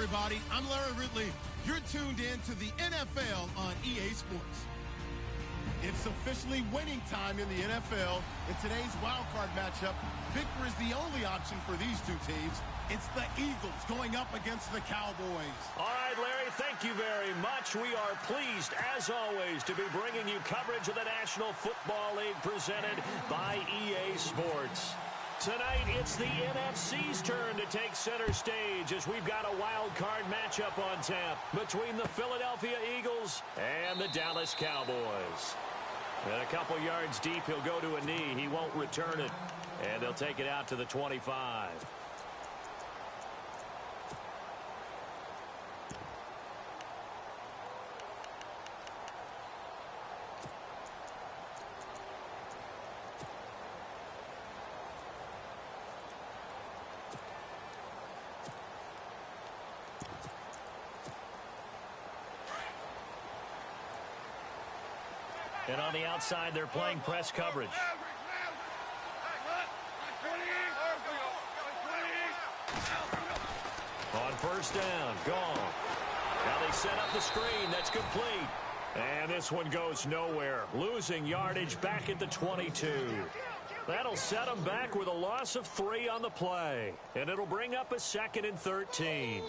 everybody. I'm Larry Ridley. You're tuned in to the NFL on EA Sports. It's officially winning time in the NFL. In today's wildcard matchup, victory is the only option for these two teams. It's the Eagles going up against the Cowboys. All right, Larry, thank you very much. We are pleased, as always, to be bringing you coverage of the National Football League presented by EA Sports. Tonight, it's the NFC's turn to take center stage as we've got a wild card matchup on tap between the Philadelphia Eagles and the Dallas Cowboys. And a couple yards deep, he'll go to a knee. He won't return it, and they'll take it out to the 25. And on the outside, they're playing press coverage. On first down, gone. Now they set up the screen. That's complete. And this one goes nowhere. Losing yardage back at the 22. That'll set them back with a loss of 3 on the play. And it'll bring up a 2nd and 13.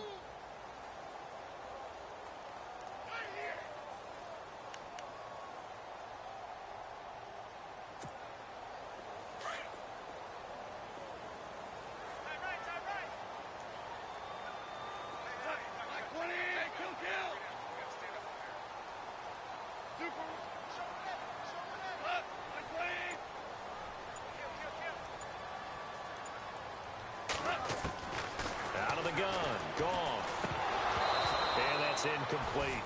Out of the gun, gone. And that's incomplete.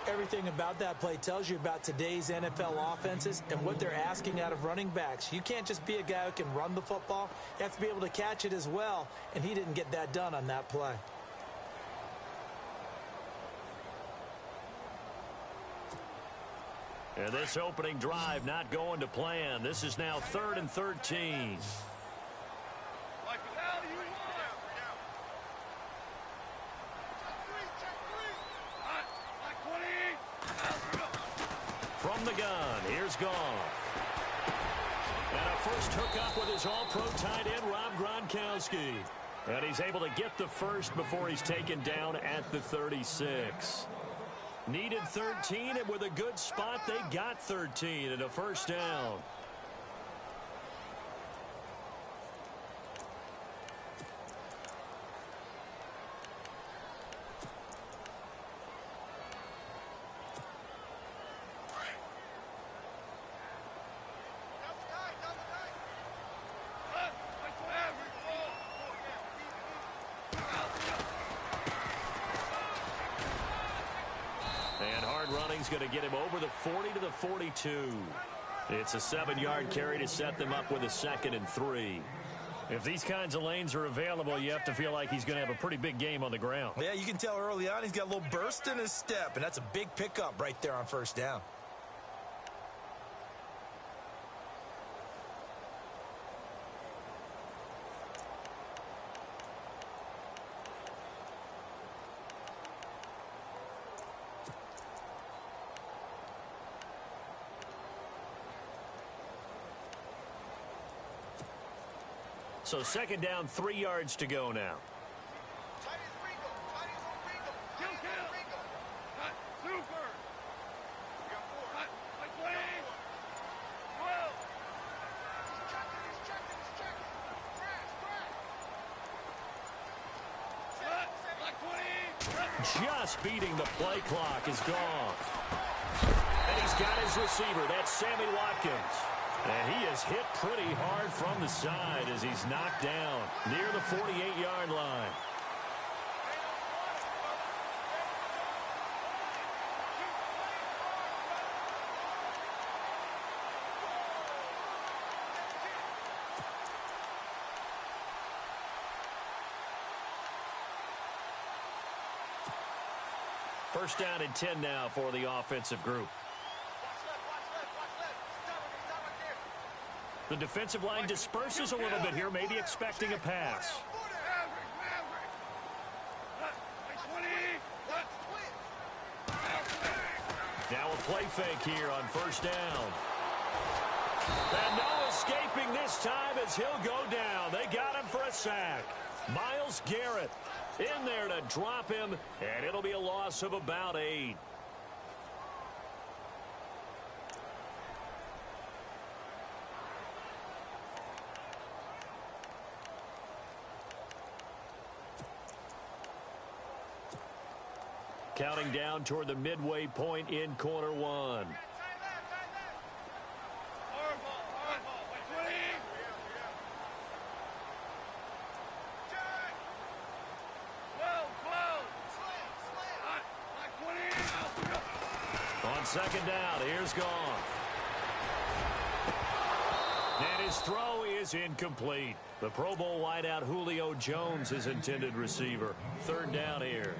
Everything about that play tells you about today's NFL offenses and what they're asking out of running backs. You can't just be a guy who can run the football. You have to be able to catch it as well, and he didn't get that done on that play. And this opening drive not going to plan. This is now 3rd and 13. From the gun, here's Goff. And a first hookup with his all-pro tight end, Rob Gronkowski. And he's able to get the first before he's taken down at the 36. Needed 13, and with a good spot, they got 13 and a first down. Running's going to get him over the 40 to the 42. It's a 7-yard carry to set them up with a 2nd and 3. If these kinds of lanes are available, you have to feel like he's going to have a pretty big game on the ground. Yeah, you can tell early on he's got a little burst in his step, and that's a big pickup right there on first down. So 2nd down, 3 yards to go now. Just beating the play clock is Goff. And he's got his receiver. That's Sammy Watkins. And he is hit pretty hard from the side as he's knocked down near the 48-yard line. First down and 10 now for the offensive group. The defensive line disperses a little bit here, maybe expecting a pass. Now a play fake here on first down. And no escaping this time as he'll go down. They got him for a sack. Myles Garrett in there to drop him, and it'll be a loss of about 8. Counting down toward the midway point in quarter one. On second down, here's Goff. And his throw is incomplete. The Pro Bowl wideout Julio Jones is intended receiver. Third down here.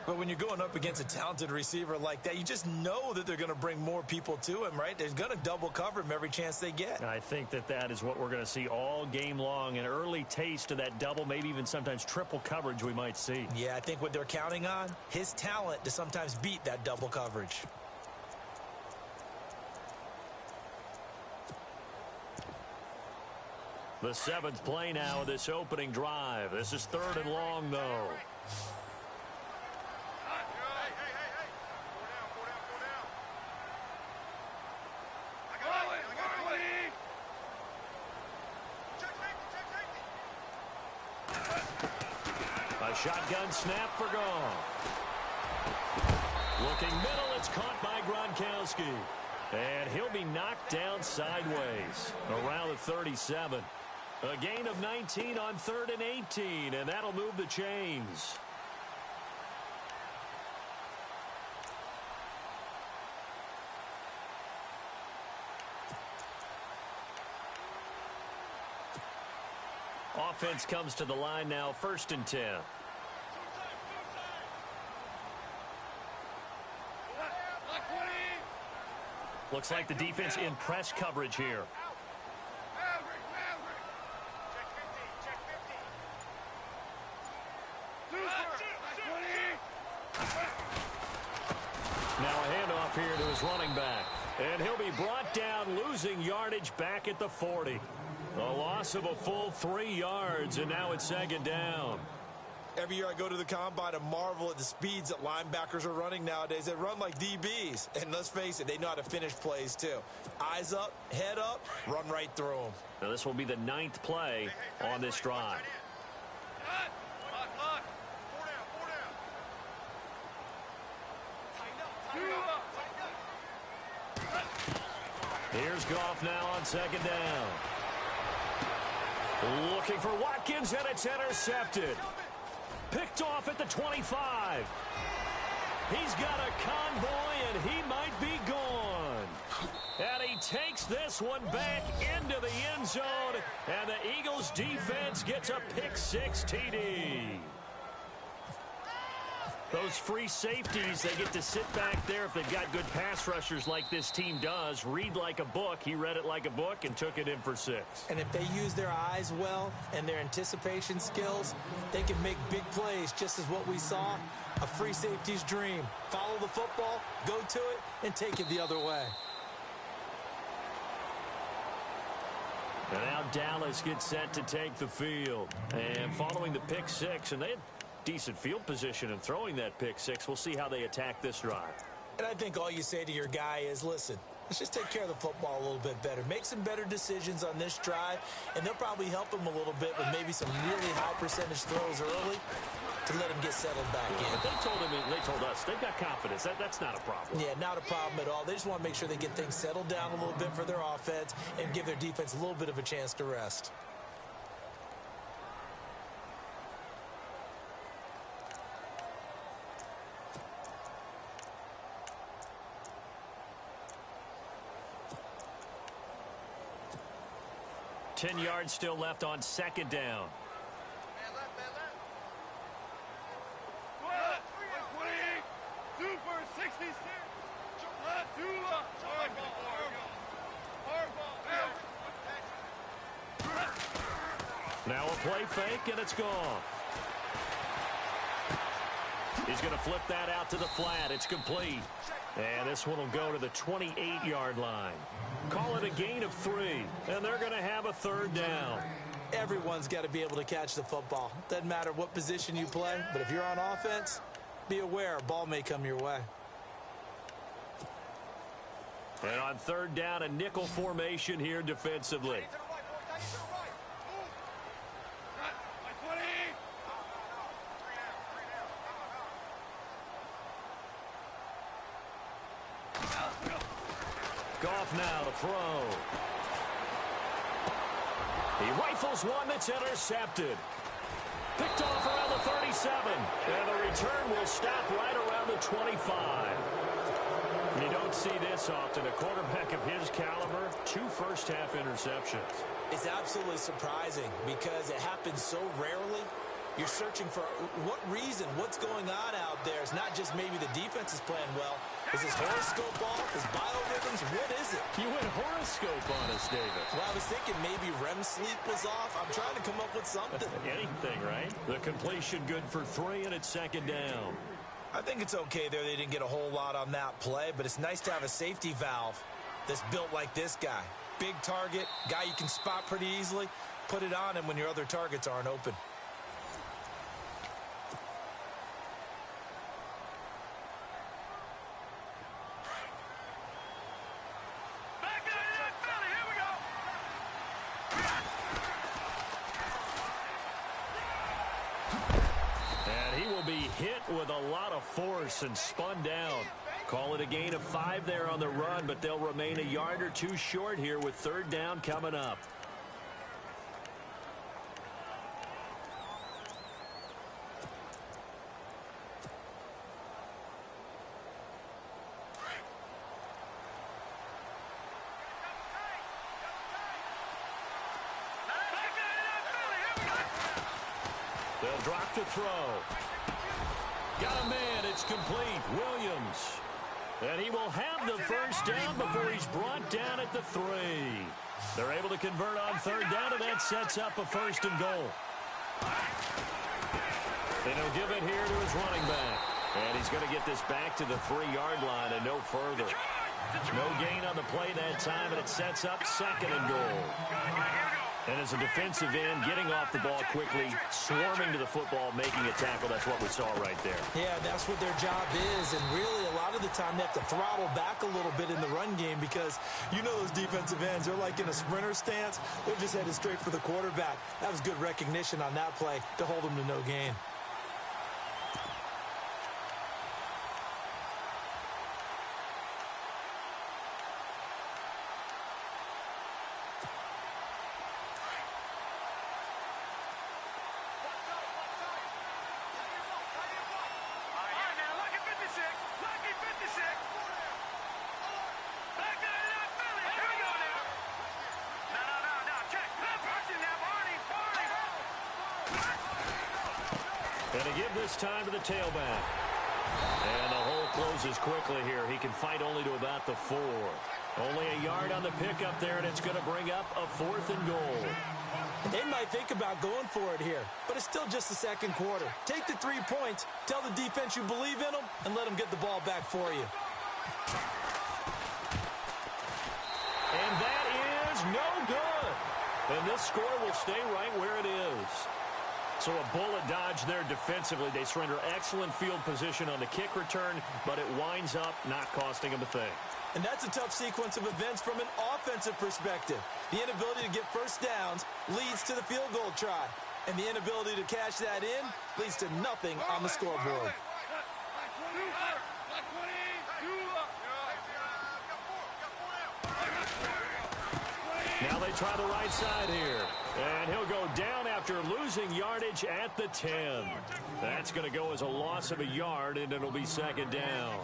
But when you're going up against a talented receiver like that, you just know that they're going to bring more people to him, right? They're going to double cover him every chance they get. I think that is what we're going to see all game long. An early taste of that double, maybe even sometimes triple coverage we might see. Yeah, I think what they're counting on, his talent to sometimes beat that double coverage. The 7th play now of this opening drive. This is 3rd and long, though. A shotgun snap for Goff. Looking middle, it's caught by Gronkowski. And he'll be knocked down sideways around the 37. A gain of 19 on 3rd and 18, and that'll move the chains. Offense comes to the line now, 1st and 10. Looks like the defense in press coverage here. Now a handoff here to his running back. And he'll be brought down, losing yardage back at the 40. A loss of a full 3 yards, and now it's 2nd down. Every year I go to the combine and marvel at the speeds that linebackers are running nowadays. They run like DBs. And let's face it, they know how to finish plays too. Eyes up, head up, run right through them. Now this will be the 9th play on this drive. Here's Goff now on 2nd down. Looking for Watkins, and it's intercepted. Picked off at the 25. He's got a convoy, and he might be gone. And he takes this one back into the end zone, and the Eagles defense gets a pick-6 TD. Those free safeties, they get to sit back there if they've got good pass rushers like this team does. Read like a book. He read it like a book and took it in for 6. And if they use their eyes well and their anticipation skills, they can make big plays, just as what we saw. A free safety's dream. Follow the football, go to it, and take it the other way. And now Dallas gets set to take the field. And following the pick-6, and they had decent field position and throwing that pick-6. We'll see how they attack this drive. And I think all you say to your guy is, listen, let's just take care of the football a little bit better. Make some better decisions on this drive, and they'll probably help him a little bit with maybe some really high percentage throws early to let him get settled back in. They told us they've got confidence. That's not a problem. Yeah, not a problem at all. They just want to make sure they get things settled down a little bit for their offense and give their defense a little bit of a chance to rest. Ten yards still left on 2nd down. Now a play fake, and it's gone. He's going to flip that out to the flat. It's complete. And this one will go to the 28-yard line. Call it a gain of 3, and they're going to have a third down. Everyone's got to be able to catch the football. Doesn't matter what position you play, but if you're on offense, be aware a ball may come your way. And on third down, a nickel formation here defensively. Goff now to throw. He rifles one that's intercepted. Picked off around the 37. And the return will stop right around the 25. You don't see this often. A quarterback of his caliber, 2 first-half interceptions. It's absolutely surprising because it happens so rarely. You're searching for what reason, what's going on out there. It's not just maybe the defense is playing well. Is his horoscope off? His biorhythms? What is it? You went horoscope on us, David. Well, I was thinking maybe REM sleep was off. I'm trying to come up with something. Anything, right? The completion good for 3, and it's second down. I think it's okay there. They didn't get a whole lot on that play, but it's nice to have a safety valve that's built like this guy. Big target, guy you can spot pretty easily. Put it on him when your other targets aren't open. With a lot of force and spun down. Call it a gain of 5 there on the run, but they'll remain a yard or 2 short here with third down coming up. They'll drop to throw. Got a man. It's complete. Williams. And he will have the first down before he's brought down at the 3. They're able to convert on third down, and that sets up a 1st and goal. And he'll give it here to his running back. And he's going to get this back to the 3-yard line and no further. No gain on the play that time, and it sets up 2nd and goal. And as a defensive end, getting off the ball quickly, swarming to the football, making a tackle, that's what we saw right there. Yeah, that's what their job is. And really, a lot of the time, they have to throttle back a little bit in the run game because you know those defensive ends, they're like in a sprinter stance. They're just headed straight for the quarterback. That was good recognition on that play to hold them to no gain. And to give this time to the tailback. And the hole closes quickly here. He can fight only to about the 4. Only a yard on the pickup there, and it's going to bring up a 4th and goal. They might think about going for it here, but it's still just the second quarter. Take the 3 points, tell the defense you believe in them, and let them get the ball back for you. And that is no good. And this score will stay right where it is. So a bullet dodge there defensively. They surrender excellent field position on the kick return, but it winds up not costing them a thing. And that's a tough sequence of events from an offensive perspective. The inability to get first downs leads to the field goal try. And the inability to cash that in leads to nothing on the scoreboard. Now they try the right side here. And he'll go down after losing yardage at the 10. That's going to go as a loss of a yard, and it'll be second down.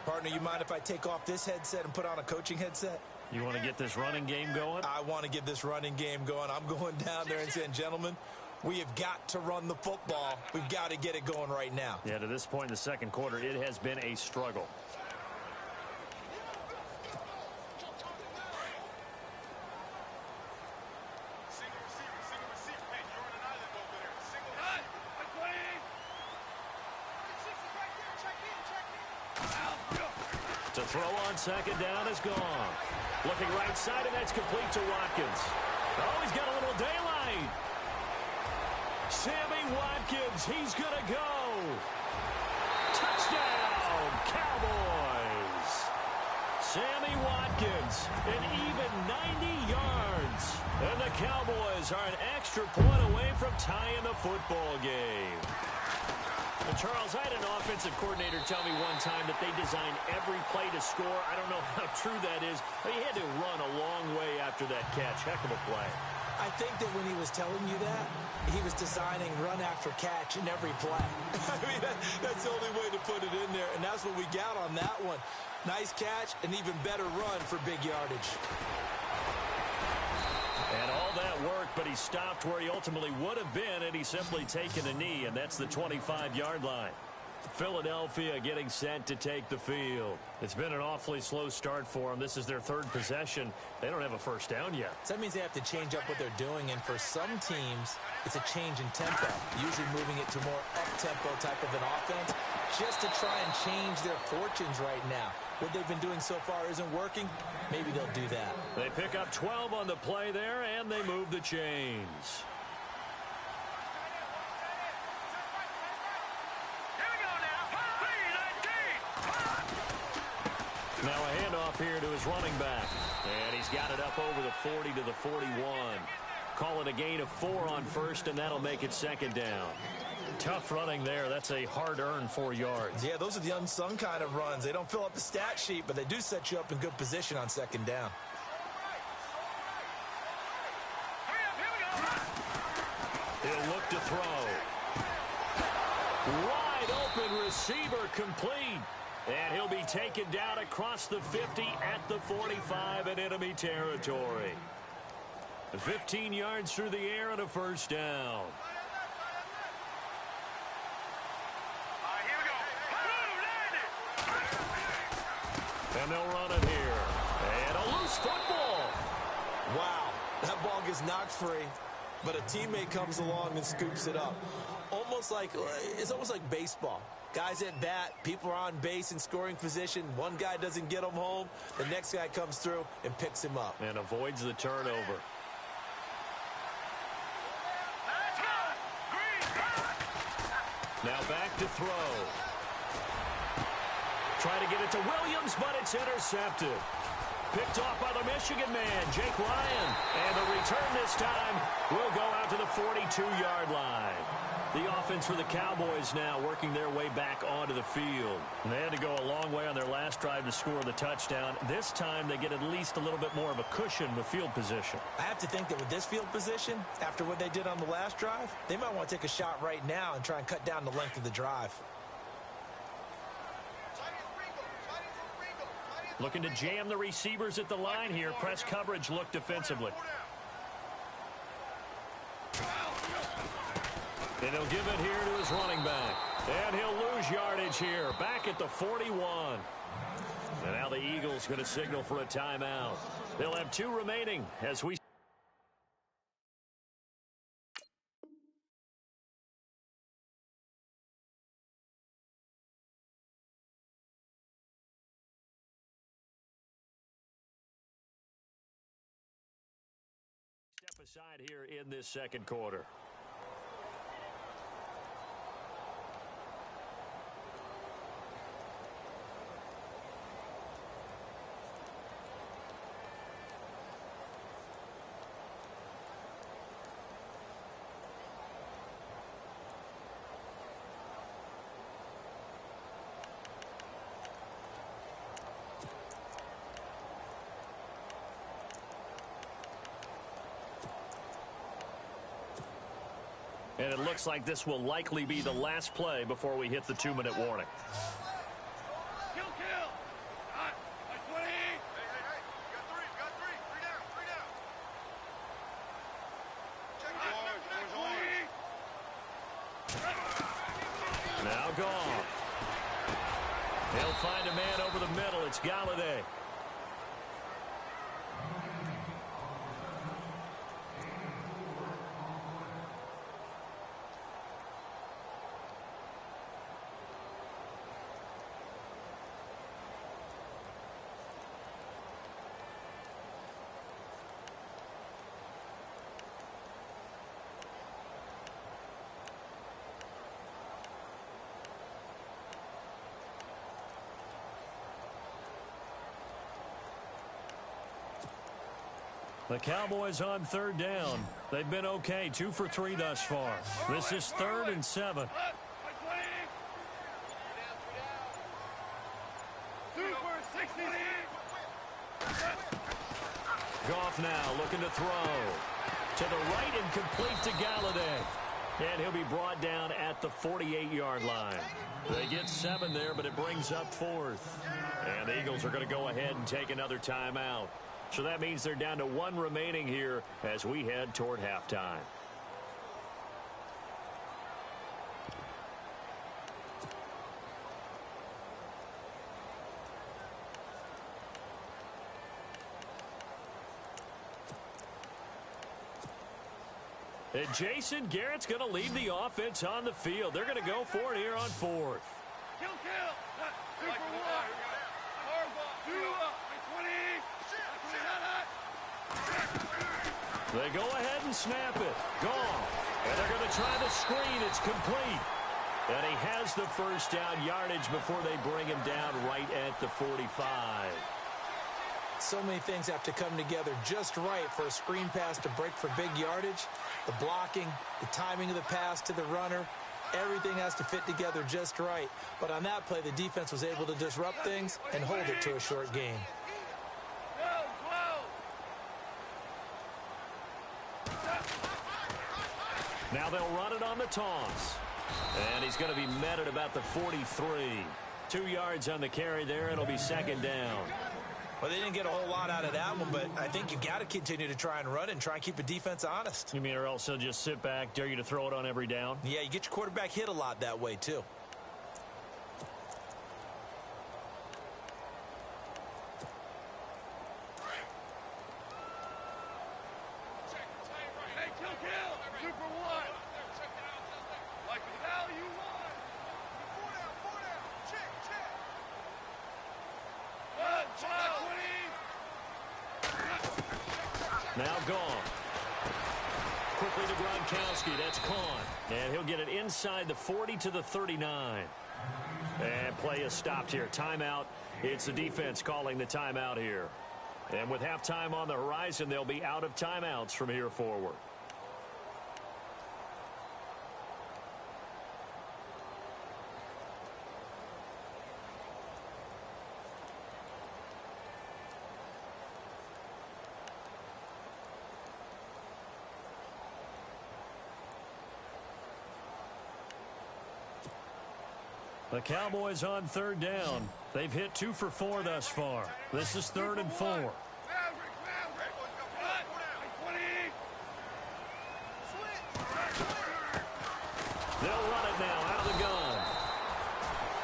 Partner, you mind if I take off this headset and put on a coaching headset? You want to get this running game going? I want to get this running game going. I'm going down there and saying, gentlemen, we have got to run the football. We've got to get it going right now. Yeah, to this point in the second quarter, it has been a struggle. To throw on second down is gone. Looking right side, and that's complete to Watkins. Oh, he's got a little daylight. Sammy Watkins, he's going to go. Touchdown, Cowboys. Sammy Watkins, an even 90 yards. And the Cowboys are an extra point away from tying the football game. Well, Charles, I had an offensive coordinator tell me one time that they designed every play to score. I don't know how true that is, but he had to run a long way after that catch. Heck of a play. I think that when he was telling you that, he was designing run after catch in every play. I mean, that's the only way to put it in there, and that's what we got on that one. Nice catch, an even better run for big yardage. And all that worked, but he stopped where he ultimately would have been, and he's simply taken a knee, and that's the 25-yard line. Philadelphia getting set to take the field. It's been an awfully slow start for them. This is their third possession. They don't have a first down yet. So that means they have to change up what they're doing, and for some teams, it's a change in tempo, usually moving it to more up-tempo type of an offense, just to try and change their fortunes right now. What they've been doing so far isn't working. Maybe they'll do that. They pick up 12 on the play there, and they move the chains. Now a handoff here to his running back. And he's got it up over the 40 to the 41. Call it a gain of 4 on first, and that'll make it second down. Tough running there. That's a hard-earned 4 yards. Yeah, those are the unsung kind of runs. They don't fill up the stat sheet, but they do set you up in good position on second down. He'll look to throw. Wide open receiver complete. And he'll be taken down across the 50 at the 45 in enemy territory. 15 yards through the air and a first down. And they'll run it here. And a loose football. Wow, that ball gets knocked free, but a teammate comes along and scoops it up. It's almost like baseball. Guys at bat, people are on base in scoring position. One guy doesn't get him home. The next guy comes through and picks him up. And avoids the turnover. Now back to throw. Trying to get it to Williams, but it's intercepted. Picked off by the Michigan man, Jake Ryan. And the return this time will go out to the 42-yard line. The offense for the Cowboys now working their way back onto the field. And they had to go a long way on their last drive to score the touchdown. This time they get at least a little bit more of a cushion with field position. I have to think that with this field position, after what they did on the last drive, they might want to take a shot right now and try and cut down the length of the drive. Looking to jam the receivers at the line here. Press coverage look defensively. And he'll give it here to his running back. And he'll lose yardage here. Back at the 41. And now the Eagles going to signal for a timeout. They'll have 2 remaining as we step aside here in this second quarter. And it looks like this will likely be the last play before we hit the 2-minute warning. Kill! Hot! By 20! Hey! We got three! Three down! Now gone. He'll find a man over the middle. It's Galladay. The Cowboys on third down. They've been okay, 2 for 3 thus far. This is 3rd and 7. Goff now looking to throw. To the right and complete to Galladay. And he'll be brought down at the 48-yard line. They get 7 there, but it brings up 4th. And the Eagles are going to go ahead and take another timeout. So that means they're down to 1 remaining here as we head toward halftime. And Jason Garrett's going to lead the offense on the field. They're going to go for it here on 4th. Kill. Super one. They go ahead and snap it. Gone. And they're going to try the screen. It's complete. And he has the first down yardage before they bring him down right at the 45. So many things have to come together just right for a screen pass to break for big yardage. The blocking, the timing of the pass to the runner, everything has to fit together just right. But on that play, the defense was able to disrupt things and hold it to a short gain. Now they'll run it on the toss. And he's going to be met at about the 43. 2 yards on the carry there. It'll be 2nd down. Well, they didn't get a whole lot out of that one, but I think you've got to continue to try and run and try and keep a defense honest. You mean or else they'll just sit back, dare you to throw it on every down? Yeah, you get your quarterback hit a lot that way, too. Now gone. Quickly to Gronkowski. That's Kahn. And he'll get it inside the 40 to the 39. And play is stopped here. Timeout. It's the defense calling the timeout here. And with halftime on the horizon, they'll be out of timeouts from here forward. The Cowboys on third down. They've hit 2 for 4 thus far. This is 3rd and 4. They'll run it now out of the gun.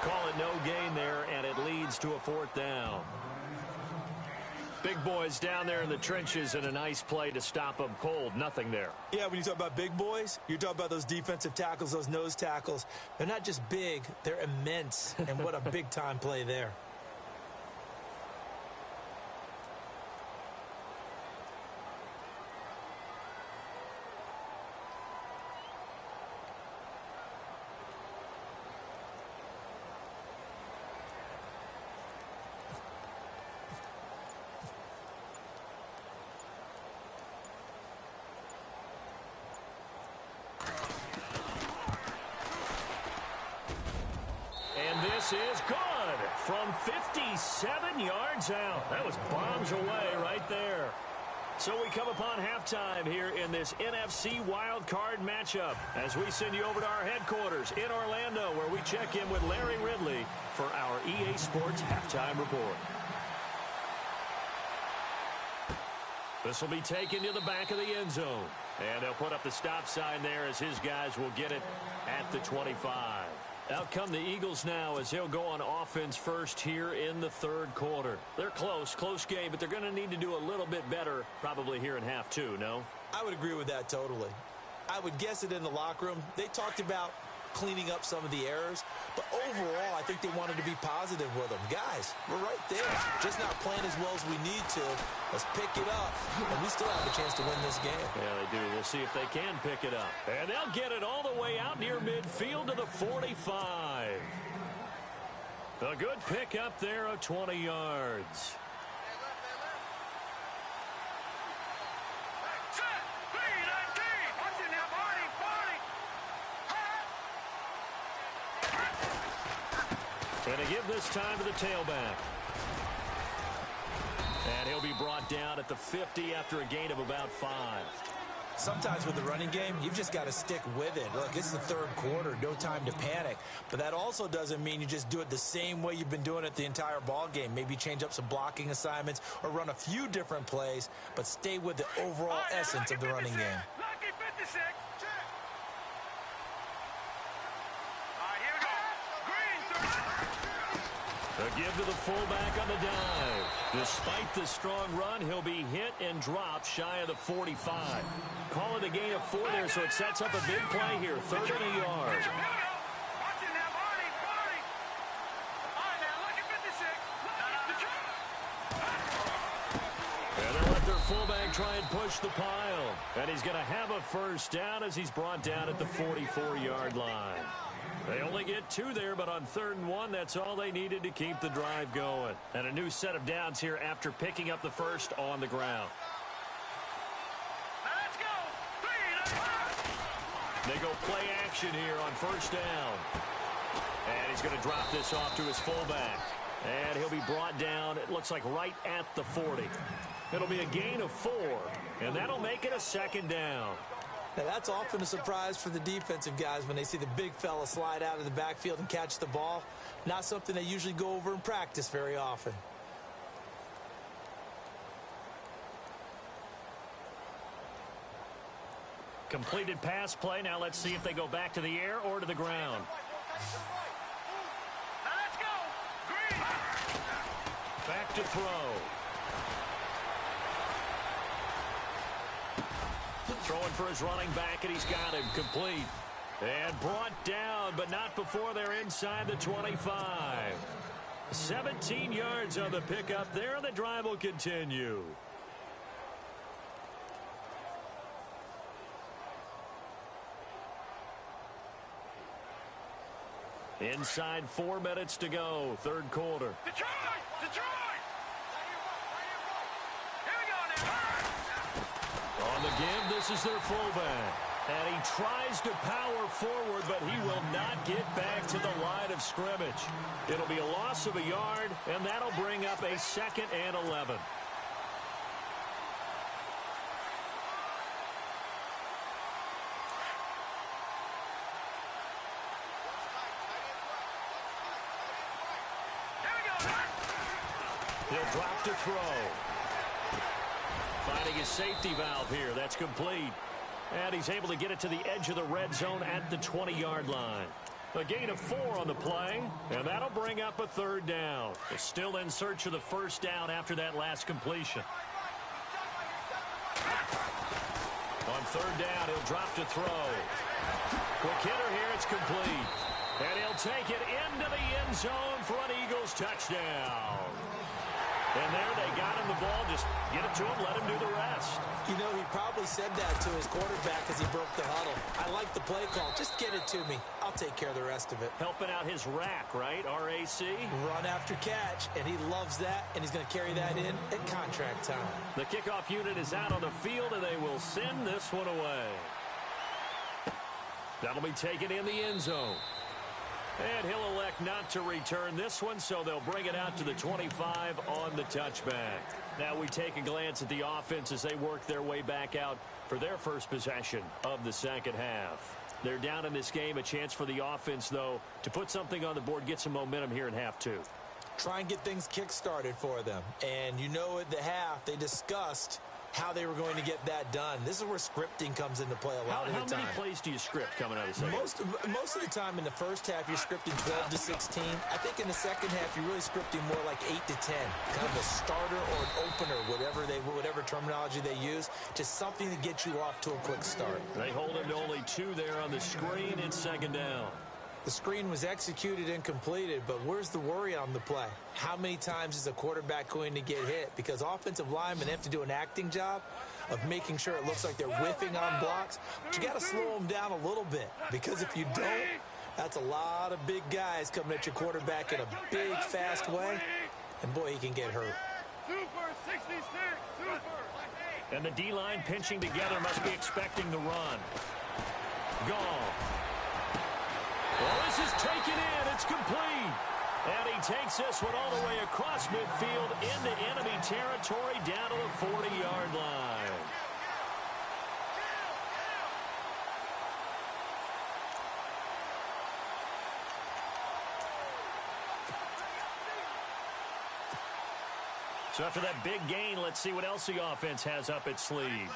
Call it no gain there, and it leads to a 4th down. Big boys down there in the trenches, and a nice play to stop them cold. Nothing there. Yeah, when you talk about big boys, you're talking about those defensive tackles, those nose tackles. They're not just big, they're immense. And what a big-time play there. This is good from 57 yards out. That was bombs away right there. So we come upon halftime here in this NFC wildcard matchup as we send you over to our headquarters in Orlando, where we check in with Larry Ridley for our EA Sports Halftime Report. This will be taken to the back of the end zone. And they'll put up the stop sign there as his guys will get it at the 25. Out come the Eagles now as he'll go on offense first here in the 3rd quarter. They're close game, but they're going to need to do a little bit better probably here in half 2, no? I would agree with that totally. I would guess it in the locker room. They talked about cleaning up some of the errors, but overall, I think they wanted to be positive with them. Guys, we're right there. Just not playing as well as we need to. Let's pick it up, and we still have a chance to win this game. Yeah, they do. We'll see if they can pick it up. And they'll get it all the way out near midfield to the 45. A good pick up there of 20 yards. And to give this time to the tailback. And he'll be brought down at the 50 after a gain of about 5. Sometimes with the running game, you've just got to stick with it. Look, it's the third quarter, no time to panic. But that also doesn't mean you just do it the same way you've been doing it the entire ball game. Maybe change up some blocking assignments or run a few different plays, but stay with the overall essence of the running game. Lucky 56. All right, here we go. Green, 30. A give to the fullback on the dive. Despite the strong run, he'll be hit and dropped shy of the 45. Call it a gain of 4 there, so it sets up a big play here. 3rd and a yard. Watch it now, Barney. All right, now, lucky 56. And they'll let their fullback try and push the pile. And he's going to have a first down as he's brought down at the 44-yard line. They only get 2 there, but on 3rd and 1, that's all they needed to keep the drive going. And a new set of downs here after picking up the first on the ground. Now let's go. 3. They go play action here on 1st down. And he's going to drop this off to his fullback. And he'll be brought down, it looks like right at the 40. It'll be a gain of 4, and that'll make it a 2nd down. Now, that's often a surprise for the defensive guys when they see the big fella slide out of the backfield and catch the ball. Not something they usually go over in practice very often. Completed pass play. Now let's see if they go back to the air or to the ground. Now let's go. Green. Back to throw. Throwing for his running back, and he's got him complete. And brought down, but not before they're inside the 25. 17 yards on the pickup there, and the drive will continue. Inside 4 minutes to go, 3rd quarter. Detroit. Here we go now. On the give, this is their fullback. And he tries to power forward, but he will not get back to the line of scrimmage. It'll be a loss of a yard, and that'll bring up a 2nd and 11. He'll drop to throw. Finding his safety valve here. That's complete. And he's able to get it to the edge of the red zone at the 20-yard line. A gain of 4 on the play, and that'll bring up a 3rd down. They're still in search of the 1st down after that last completion. On 3rd down, he'll drop to throw. Quick hitter here, it's complete. And he'll take it into the end zone for an Eagles touchdown. And there they got him the ball. Just get it to him, let him do the rest. You know, he probably said that to his quarterback as he broke the huddle. I like the play call. Just get it to me. I'll take care of the rest of it. Helping out his rack, right? R-A-C? Run after catch, and he loves that, and he's going to carry that in at contract time. The kickoff unit is out on the field, and they will send this one away. That'll be taken in the end zone. And he'll elect not to return this one, so they'll bring it out to the 25 on the touchback. Now we take a glance at the offense as they work their way back out for their first possession of the 2nd half. They're down in this game. A chance for the offense, though, to put something on the board, get some momentum here in half 2. Try and get things kick-started for them. And you know at the half, they discussed how they were going to get that done. This is where scripting comes into play a lot of the time. How many plays do you script coming out of the second? Most of the time in the first half, you're scripting 12 to 16. I think in the second half, you're really scripting more like 8 to 10. Kind of a starter or an opener, whatever terminology they use. Just something to get you off to a quick start. They hold him to only 2 there on the screen. It's 2nd down. The screen was executed and completed, but where's the worry on the play? How many times is a quarterback going to get hit? Because offensive linemen have to do an acting job of making sure it looks like they're whiffing on blocks. But you got to slow them down a little bit, because if you don't, that's a lot of big guys coming at your quarterback in a big, fast way, and boy, he can get hurt. Super 66, super. And the D-line pinching together must be expecting the run. Gone. Well, this is taken in. It's complete. And he takes this one all the way across midfield into enemy territory down to the 40-yard line. So after that big gain, let's see what else the offense has up its sleeve.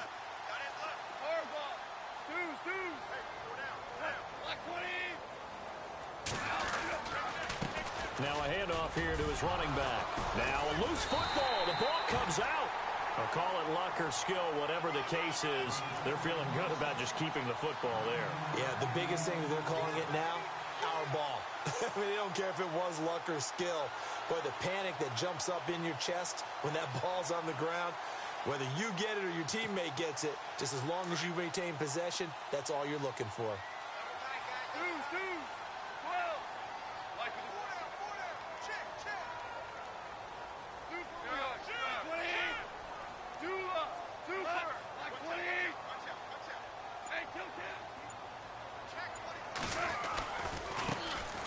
Now a handoff here to his running back. Now a loose football. The ball comes out. I'll call it luck or skill, whatever the case is. They're feeling good about just keeping the football there. Yeah, the biggest thing that they're calling it now, our ball. I mean, they don't care if it was luck or skill. Boy, the panic that jumps up in your chest when that ball's on the ground, whether you get it or your teammate gets it, just as long as you maintain possession, that's all you're looking for.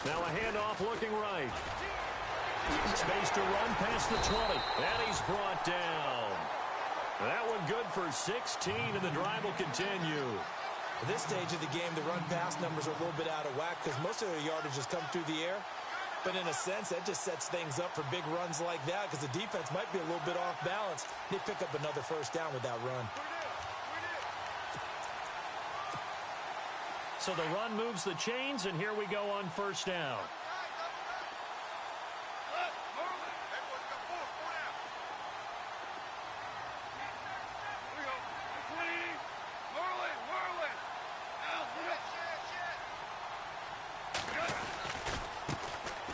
Now a handoff looking right. Space to run past the 20. And he's brought down. That one good for 16, and the drive will continue. At this stage of the game, the run-pass numbers are a little bit out of whack because most of their yardage has come through the air. But in a sense, that just sets things up for big runs like that because the defense might be a little bit off balance. They pick up another first down with that run. So the run moves the chains, and here we go on first down.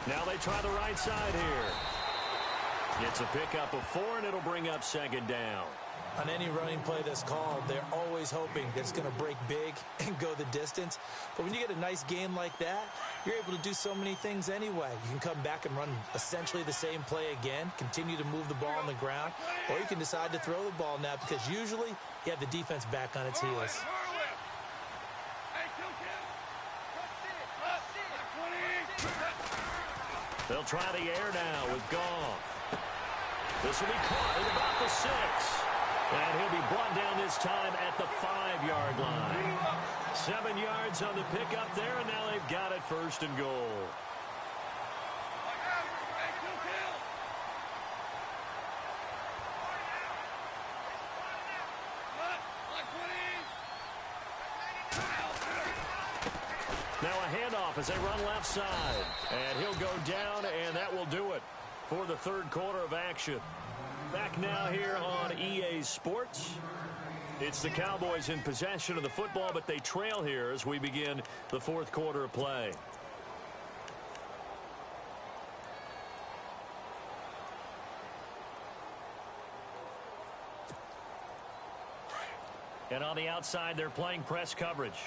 Now they try the right side here. It's a pickup of 4, and it'll bring up second down. On any running play that's called, they're always hoping that it's going to break big and go the distance. But when you get a nice game like that, you're able to do so many things anyway. You can come back and run essentially the same play again, continue to move the ball on the ground, or you can decide to throw the ball now because usually you have the defense back on its heels. They'll try the air now with Goff. This will be caught at about the 6. And he'll be brought down this time at the 5-yard line. 7 yards on the pickup there, and now they've got it first and goal. Now a handoff as they run left side. And he'll go down, and that will do it for the third quarter of action. Back now here on EA Sports. It's the Cowboys in possession of the football, but they trail here as we begin the fourth quarter of play. And on the outside, they're playing press coverage.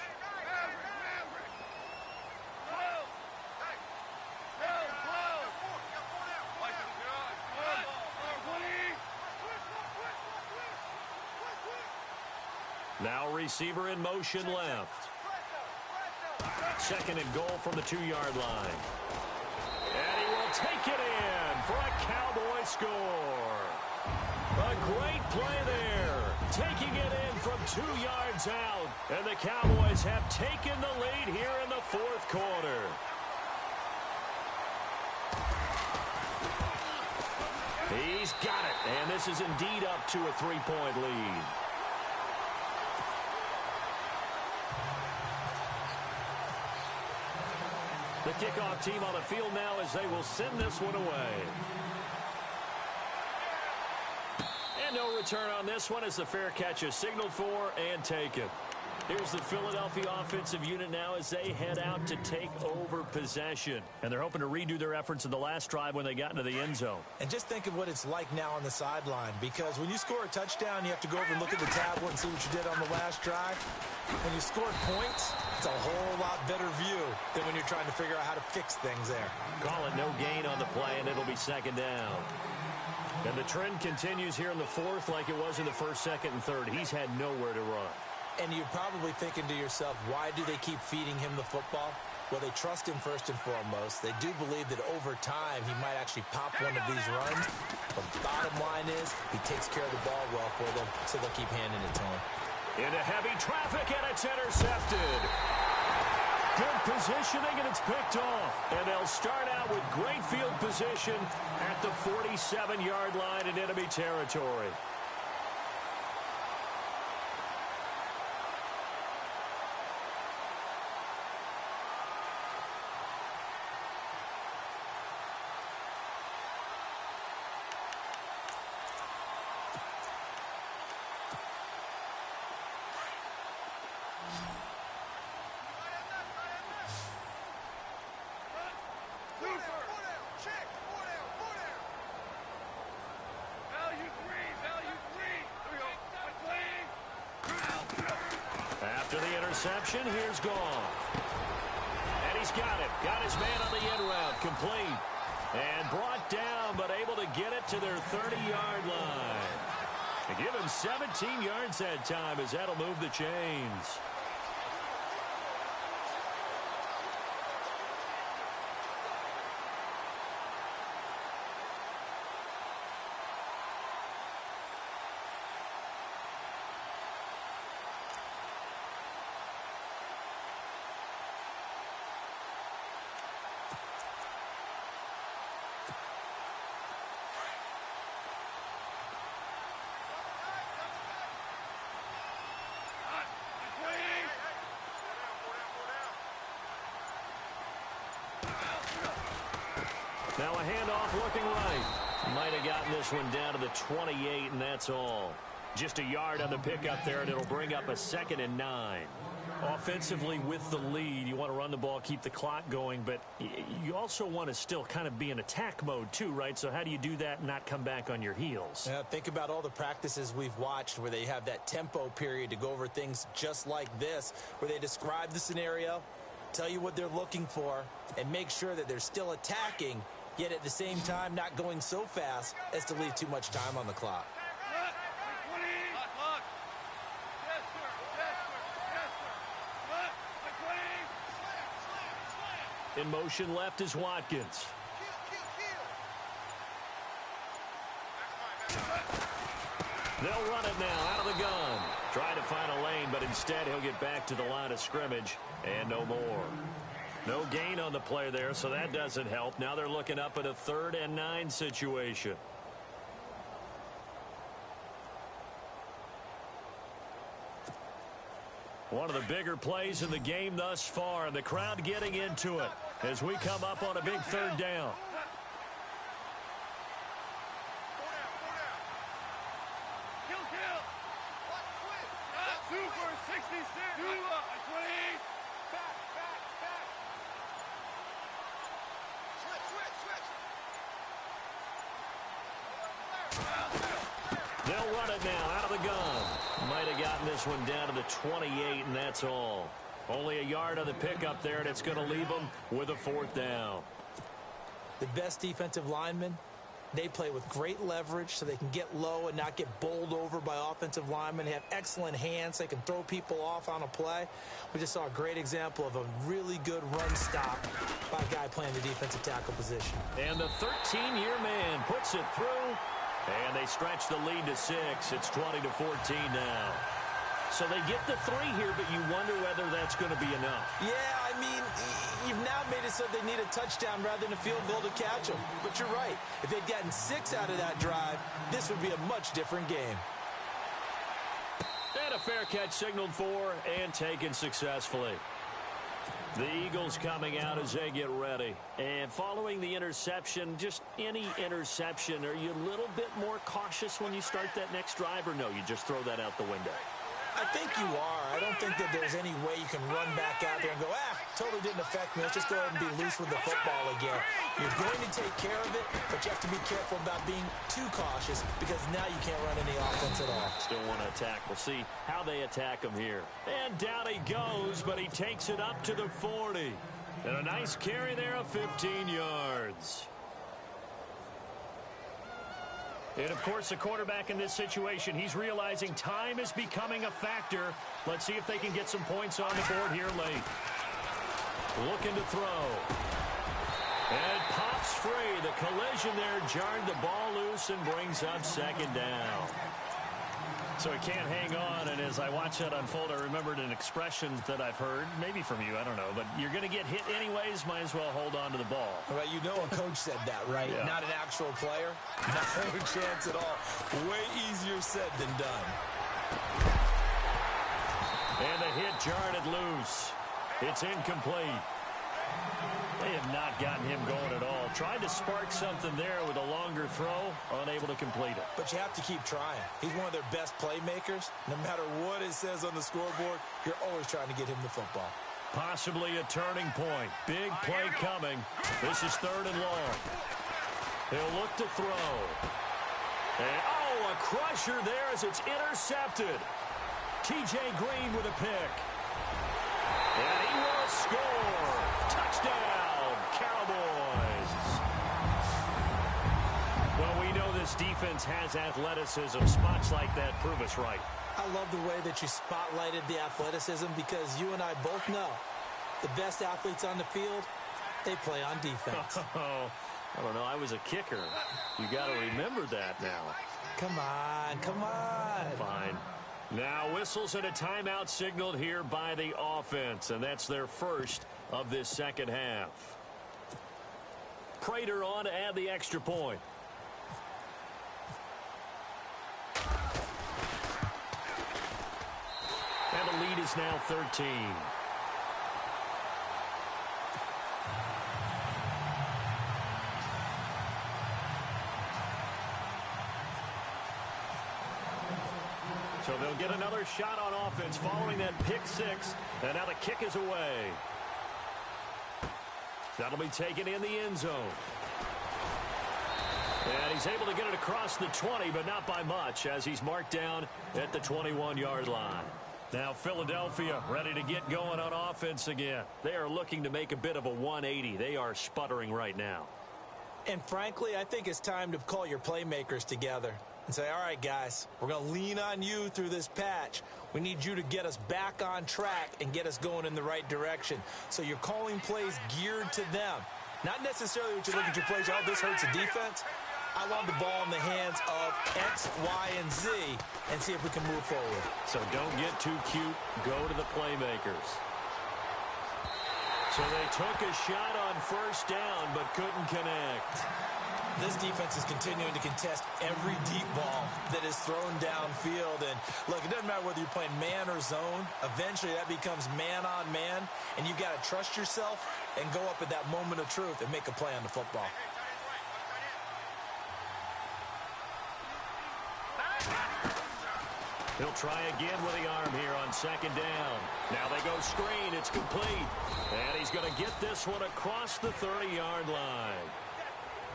Now receiver in motion left. Second and goal from the 2-yard line. And he will take it in for a Cowboy score. A great play there. Taking it in from 2 yards out. And the Cowboys have taken the lead here in the fourth quarter. He's got it. And this is indeed up to a 3-point lead. The kickoff team on the field now as they will send this one away. And no return on this one as the fair catch is signaled for and taken. Here's the Philadelphia offensive unit now as they head out to take over possession. And they're hoping to redo their efforts in the last drive when they got into the end zone. And just think of what it's like now on the sideline, because when you score a touchdown, you have to go over and look at the tablet and see what you did on the last drive. When you score points, it's a whole lot better view than when you're trying to figure out how to fix things there. Call it no gain on the play, and it'll be second down. And the trend continues here in the fourth like it was in the first, second, and third. He's had nowhere to run. And you're probably thinking to yourself, why do they keep feeding him the football? Well, they trust him first and foremost. They do believe that over time he might actually pop one of these runs. But bottom line is he takes care of the ball well for them, so they'll keep handing it to him. Into heavy traffic, and it's intercepted. Good positioning, and it's picked off. And they'll start out with great field position at the 47-yard line in enemy territory. After the interception, here's Goff. And he's got it. Got his man on the end route. Complete. And brought down, but able to get it to their 30-yard line. And give him 17 yards that time, as that'll move the chains. Now a handoff looking right. Might have gotten this one down to the 28, and that's all. Just a yard on the pickup there, and it'll bring up a 2nd and 9. Offensively with the lead, you want to run the ball, keep the clock going, but you also want to still kind of be in attack mode too, right? So how do you do that and not come back on your heels? Yeah, think about all the practices we've watched where they have that tempo period to go over things just like this, where they describe the scenario, tell you what they're looking for, and make sure that they're still attacking, yet at the same time not going so fast as to leave too much time on the clock. In motion left is Watkins. They'll run it now out of the gun. Trying to find a lane, but instead he'll get back to the line of scrimmage and no more. No gain on the play there, so that doesn't help. Now they're looking up at a 3rd and 9 situation. One of the bigger plays in the game thus far, and the crowd getting into it as we come up on a big 3rd down. They'll run it now out of the gun. Might have gotten this one down to the 28, and that's all. Only a yard on the pickup there, and it's going to leave them with a 4th down. The best defensive linemen, they play with great leverage so they can get low and not get bowled over by offensive linemen. They have excellent hands. They can throw people off on a play. We just saw a great example of a really good run stop by a guy playing the defensive tackle position. And the 13-year man puts it through. And they stretch the lead to 6. It's 20-14 now. So they get the 3 here, but you wonder whether that's going to be enough. Yeah, I mean, you've now made it so they need a touchdown rather than a field goal to catch them. But you're right. If they'd gotten 6 out of that drive, this would be a much different game. And a fair catch signaled for and taken successfully. The Eagles coming out as they get ready. And following the interception, just any interception, are you a little bit more cautious when you start that next drive, or no, you just throw that out the window? I think you are. I don't think that there's any way you can run back out there and go, totally didn't affect me. Let's just go ahead and be loose with the football again. You're going to take care of it, but you have to be careful about being too cautious because now you can't run any offense at all. Still want to attack. We'll see how they attack him here. And down he goes, but he takes it up to the 40. And a nice carry there of 15 yards. And, of course, the quarterback in this situation, he's realizing time is becoming a factor. Let's see if they can get some points on the board here late. Looking to throw. And it pops free. The collision there jarred the ball loose and brings up second down. So he can't hang on, and as I watch that unfold, I remembered an expression that I've heard, maybe from you, I don't know, but you're going to get hit anyways, might as well hold on to the ball. Well, you know a coach said that, right? Yeah. Not an actual player. No chance at all. Way easier said than done. And the hit jarred it loose. It's incomplete. They have not gotten him going at all. Tried to spark something there with a longer throw, unable to complete it. But you have to keep trying. He's one of their best playmakers. No matter what it says on the scoreboard, you're always trying to get him the football. Possibly a turning point. Big play coming. This is 3rd and long. He'll look to throw. And, a crusher there as it's intercepted. T.J. Green with a pick. And he will score. Touchdown, Cowboys. Well, we know this defense has athleticism. Spots like that prove us right. I love the way that you spotlighted the athleticism because you and I both know the best athletes on the field, they play on defense. I don't know. I was a kicker. You got to remember that now. Come on, come on. Fine. Now whistles and a timeout signaled here by the offense, and that's their first of this second half. Prater on to add the extra point. And the lead is now 13. So they'll get another shot on offense following that pick six. And now the kick is away. That'll be taken in the end zone. And he's able to get it across the 20, but not by much, as he's marked down at the 21-yard line. Now Philadelphia ready to get going on offense again. They are looking to make a bit of a 180. They are sputtering right now. And frankly, I think it's time to call your playmakers together and say, all right, guys, we're going to lean on you through this patch. We need you to get us back on track and get us going in the right direction. So you're calling plays geared to them. Not necessarily what you look at your plays, oh, this hurts the defense. I want the ball in the hands of X, Y, and Z and see if we can move forward. So don't get too cute. Go to the playmakers. So they took a shot on first down but couldn't connect. This defense is continuing to contest every deep ball that is thrown downfield. And, look, it doesn't matter whether you're playing man or zone. Eventually that becomes man on man, and you've got to trust yourself and go up at that moment of truth and make a play on the football. He'll try again with the arm here on second down. Now they go screen. It's complete. And he's going to get this one across the 30-yard line.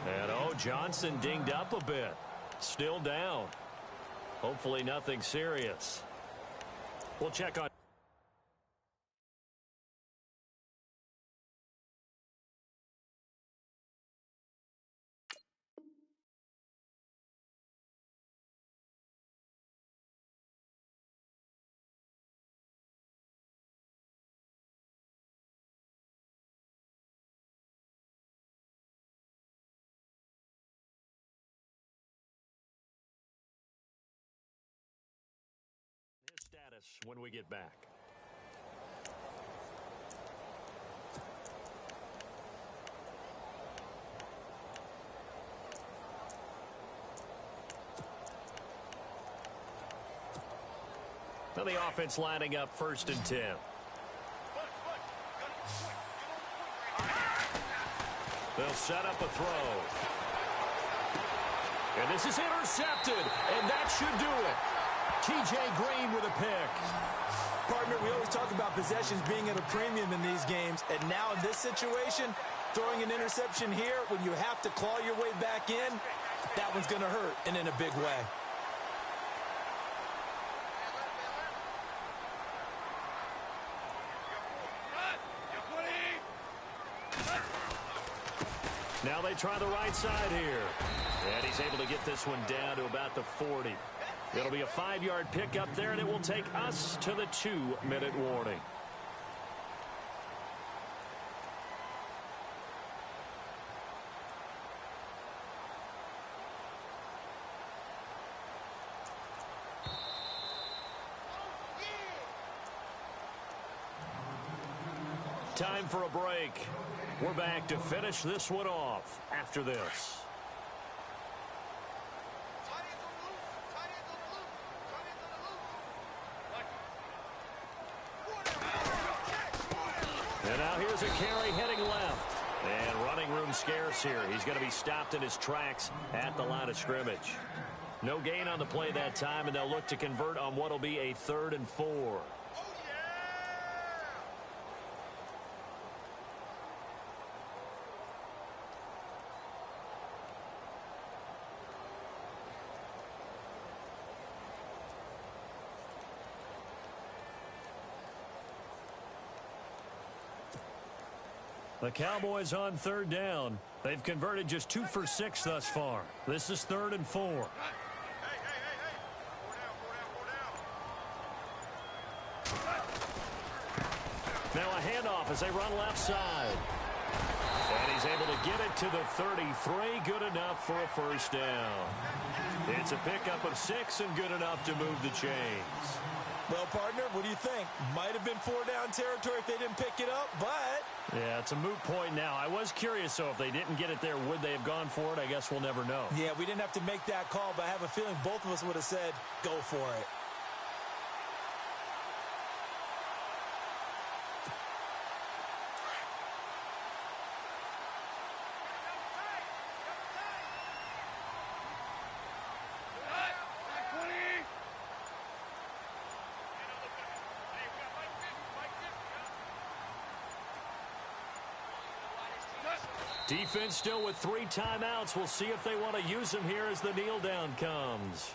And, Johnson dinged up a bit. Still down. Hopefully nothing serious. We'll check on. Status when we get back. Now the offense lining up 1st and 10. They'll set up a throw. And this is intercepted, and that should do it. T.J. Green with a pick. Partner, we always talk about possessions being at a premium in these games, and now in this situation, throwing an interception here when you have to claw your way back in, that one's going to hurt, and in a big way. Now they try the right side here. And he's able to get this one down to about the 40. It'll be a 5-yard pickup there, and it will take us to the 2-minute warning. Time for a break. We're back to finish this one off after this. And now here's a carry heading left. And running room scarce here. He's going to be stopped in his tracks at the line of scrimmage. No gain on the play that time, and they'll look to convert on what will be a 3rd and 4. The Cowboys on 3rd down. They've converted just 2 for 6 thus far. This is 3rd and 4. Hey. Now a handoff as they run left side. And he's able to get it to the 33. Good enough for a first down. It's a pickup of 6 and good enough to move the chains. Well, partner, what do you think? Might have been 4-down territory if they didn't pick it up, but... Yeah, it's a moot point now. I was curious, though, if they didn't get it there, would they have gone for it? I guess we'll never know. Yeah, we didn't have to make that call, but I have a feeling both of us would have said, go for it. Defense still with 3 timeouts. We'll see if they want to use them here as the kneel down comes.